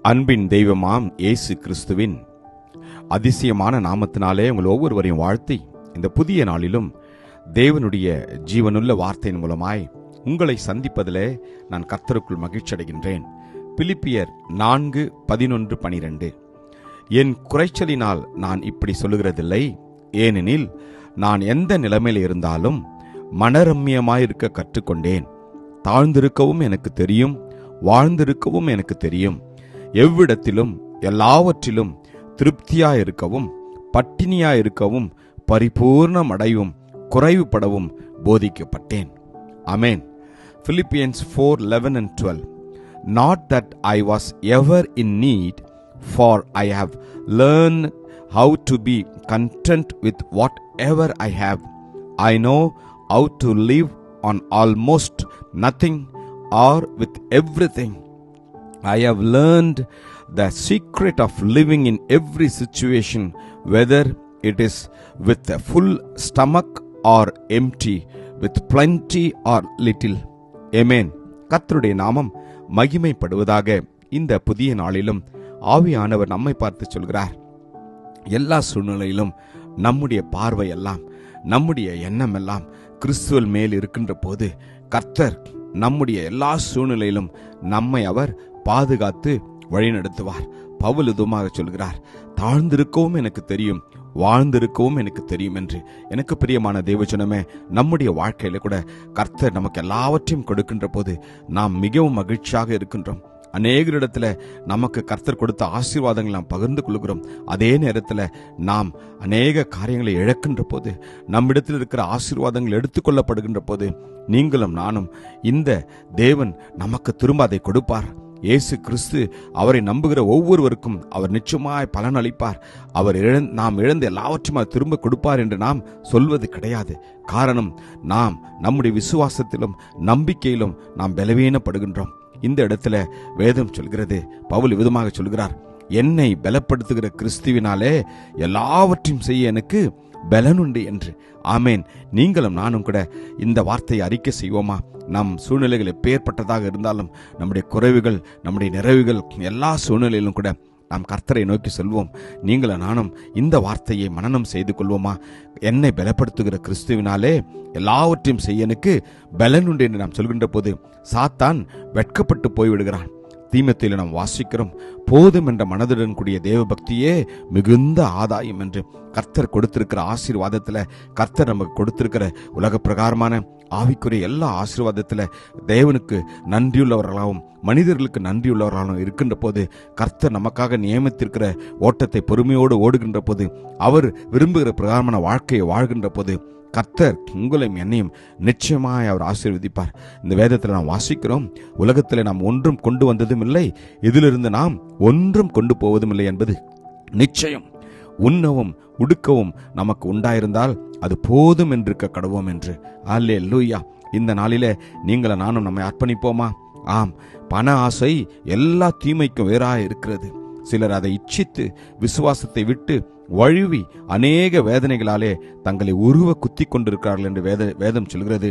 அன்பின் தெய்வமாம் இயேசு கிறிஸ்துவின் அதிசயமான நாமத்தினாலே உங்கள் ஒவ்வொருவரையும் வாழ்த்தி இந்த புதிய நாளிலும் தேவனுடைய ஜீவனுள்ள வார்த்தையின் மூலமாய் உங்களை சந்திப்பதிலே நான் கர்த்தருக்குள் மகிழ்ச்சி அடைகின்றேன். பிலிப்பியர் 4:11-12. என் குறைச்சலினால் நான் இப்படி சொல்லுகிறதில்லை, ஏனெனில் நான் எந்த நிலைமையில் இருந்தாலும் மனரம்யமாயிருக்க கற்றுக்கொண்டேன். தாழ்ந்திருக்கவும் எனக்கு தெரியும், வாழ்ந்திருக்கவும் எனக்கு தெரியும். எவ்விடத்திலும் எல்லாவற்றிலும் திருப்தியாயிருக்கவும் பட்டினியாயிருக்கவும் பரிபூர்ணமடையும் குறைவுபடவும் போதிக்கப்பட்டேன். Amen. Philippians 4:11-12. Not that I was ever in need, for I have learned how to be content with whatever I have. I know how to live on almost nothing or with everything. I have learned the secret of living in every situation, whether it is with a full stomach or empty, with plenty or little. Amen. கர்த்தருடைய நாமம் மகிமைப்படுவதாக. இந்த புதிய நாளிலும் ஆவியானவர் நம்மை பார்த்து சொல்கிறார், எல்லா சூழ்நிலையிலும் நம்முடைய பார்வை எல்லாம், நம்முடைய எண்ணம் எல்லாம் கிறிஸ்துவின் மேல் இருக்கின்ற போது கர்த்தர் நம்முடைய எல்லா சூழ்நிலையிலும் நம்மை அவர் பாதுகாத்து வழிநடத்துவார். பவுல் இதுமாக சொல்கிறார், தாழ்ந்திருக்கவும் எனக்கு தெரியும், வாழ்ந்திருக்கவும் எனக்கு தெரியும் என்று. எனக்கு பிரியமான தேவஜனமே, நம்முடைய வாழ்க்கையில கூட கர்த்தர் நமக்கு எல்லாவற்றையும் கொடுக்கின்ற போது நாம் மிகவும் மகிழ்ச்சியாக இருக்கின்றோம். அநேகரிடத்துல நமக்கு கர்த்தர் கொடுத்த ஆசீர்வாதங்களை நாம் பகிர்ந்து கொள்கிறோம். அதே நேரத்தில் நாம் அநேக காரியங்களை இழக்கின்ற போது, நம்மிடத்தில் இருக்கிற ஆசீர்வாதங்கள் எடுத்துக்கொள்ளப்படுகின்ற போது நீங்களும் நானும் இந்த தேவன் நமக்கு திரும்ப அதை கொடுப்பார். இயேசு கிறிஸ்து அவரை நம்புகிற ஒவ்வொருவருக்கும் அவர் நிச்சயமாய் பலன் அளிப்பார். அவர் நாம் இழந்த எல்லாவற்றையும் திரும்ப கொடுப்பார் என்று நாம் சொல்வது கிடையாது. காரணம், நாம் நம்முடைய விசுவாசத்திலும் நம்பிக்கையிலும் நாம் பலவீனப்படுகின்றோம். இந்த இடத்துல வேதம் சொல்கிறது, பவுல் விதமாக சொல்கிறார், என்னை பலப்படுத்துகிற கிறிஸ்துவினாலே எல்லாவற்றையும் செய்ய எனக்கு பலனுண்டு என்று. ஆமேன். நீங்களும் நானும் கூட இந்த வார்த்தையை அறிக்கை செய்வோமா? நம் சூழ்நிலைகள் எப்பேற்பட்டதாக இருந்தாலும், நம்முடைய குறைவுகள், நம்முடைய நிறைவுகள், எல்லா சூழ்நிலையிலும் கூட நாம் கர்த்தரை நோக்கி சொல்வோம். நீங்களும் நானும் இந்த வார்த்தையை மனனம் செய்து கொள்வோமா? என்னை பலப்படுத்துகிற கிறிஸ்துவினாலே எல்லாவற்றையும் செய்ய எனக்கு பலன் உண்டு என்று நாம் சொல்கின்ற போது சாத்தான் வெட்கப்பட்டு போய்விடுகிறான். தீமத்தில் நாம் வாசிக்கிறோம், போதும் என்ற மனதுடன் கூடிய தேவ பக்தியே மிகுந்த ஆதாயம் என்று. கர்த்தர் கொடுத்திருக்கிற ஆசீர்வாதத்துல, கர்த்தர் நமக்கு கொடுத்திருக்கிற உலக பிரகாரமான ஆவிக்குரிய எல்லா ஆசீர்வாதத்துல தேவனுக்கு நன்றியுள்ளவர்களாகவும் மனிதர்களுக்கு நன்றியுள்ளவர்களாகவும் இருக்கின்ற போது, கர்த்தர் நமக்காக நியமித்திருக்கிற ஓட்டத்தை பொறுமையோடு ஓடுகின்ற போது, அவர் விரும்புகிற பிரகாரமான வாழ்க்கையை வாழ்கின்ற போது கர்த்தர் உங்களையும் என்னையும் நிச்சயமாய் அவர் ஆசீர்வதிப்பார். இந்த வேதத்தில் நாம் வாசிக்கிறோம், உலகத்தில் நாம் ஒன்றும் கொண்டு வந்ததும் இல்லை, இதிலிருந்து நாம் ஒன்றும் கொண்டு போவதும் இல்லை என்பது நிச்சயம். உண்ணவும் உடுக்கவும் நமக்கு உண்டாயிருந்தால் அது போதும் என்றிருக்க கடவோம் என்று. அல்லேலூயா. இந்த நாளிலே நீங்களும் நானும் நம்மை அர்ப்பணிப்போமா? ஆம், பண ஆசை எல்லா தீமைக்கும் வேறாக இருக்கிறது. சிலர் அதை இச்சித்து விசுவாசத்தை விட்டு வழுவி அநேக வேதனைகளாலே தங்களை உருவ குத்தி கொண்டிருக்கிறார்கள் என்று வேதம் சொல்கிறது.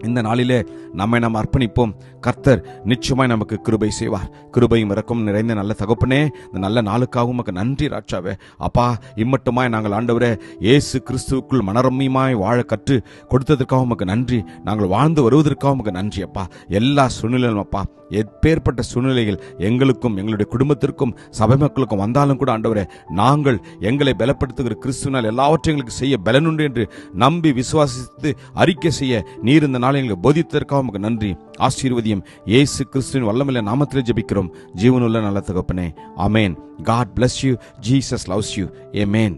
இந்த நாளிலே நம்மை நாம் அர்ப்பணிப்போம். கர்த்தர் நிச்சயமாய் நமக்கு கிருபை செய்வார். கிருபையும் இரக்கம் நிறைந்த நல்ல தகப்பனே, இந்த நல்ல நாளுக்காகவும் உமக்கு நன்றி ராஜாவே. அப்பா, இம்மட்டுமாய் நாங்கள் ஆண்டவரே இயேசு கிறிஸ்துவுக்குள் மனரம்யமாய் வாழ கற்று கொடுத்ததற்காக உமக்கு நன்றி. நாங்கள் வாழ்ந்து வருவதற்காக உமக்கு நன்றி அப்பா. எல்லா சூழ்நிலையிலும் அப்பா, எப்பேற்பட்ட சூழ்நிலைகள் எங்களுக்கும் எங்களுடைய குடும்பத்திற்கும் சபை மக்களுக்கும் வந்தாலும் கூட ஆண்டவரே, நாங்கள் எங்களை பலப்படுத்துகிற கிறிஸ்துவினால் எல்லாவற்றையும் எங்களுக்கு செய்ய பலனுண்டு என்று நம்பி விசுவாசித்து அறிக்கை செய்ய நீர் இந்த நாளை எங்களுக்கு போதித்ததற்காக உமக்கு நன்றி. ஆசீர்வதியும் இயேசு கிறிஸ்துவின் வல்லமையுள்ள நாமத்திலே ஜெபிக்கிறோம் ஜீவனுள்ள நல்ல தகப்பனே. ஆமென். God bless you. Jesus loves you. Amen.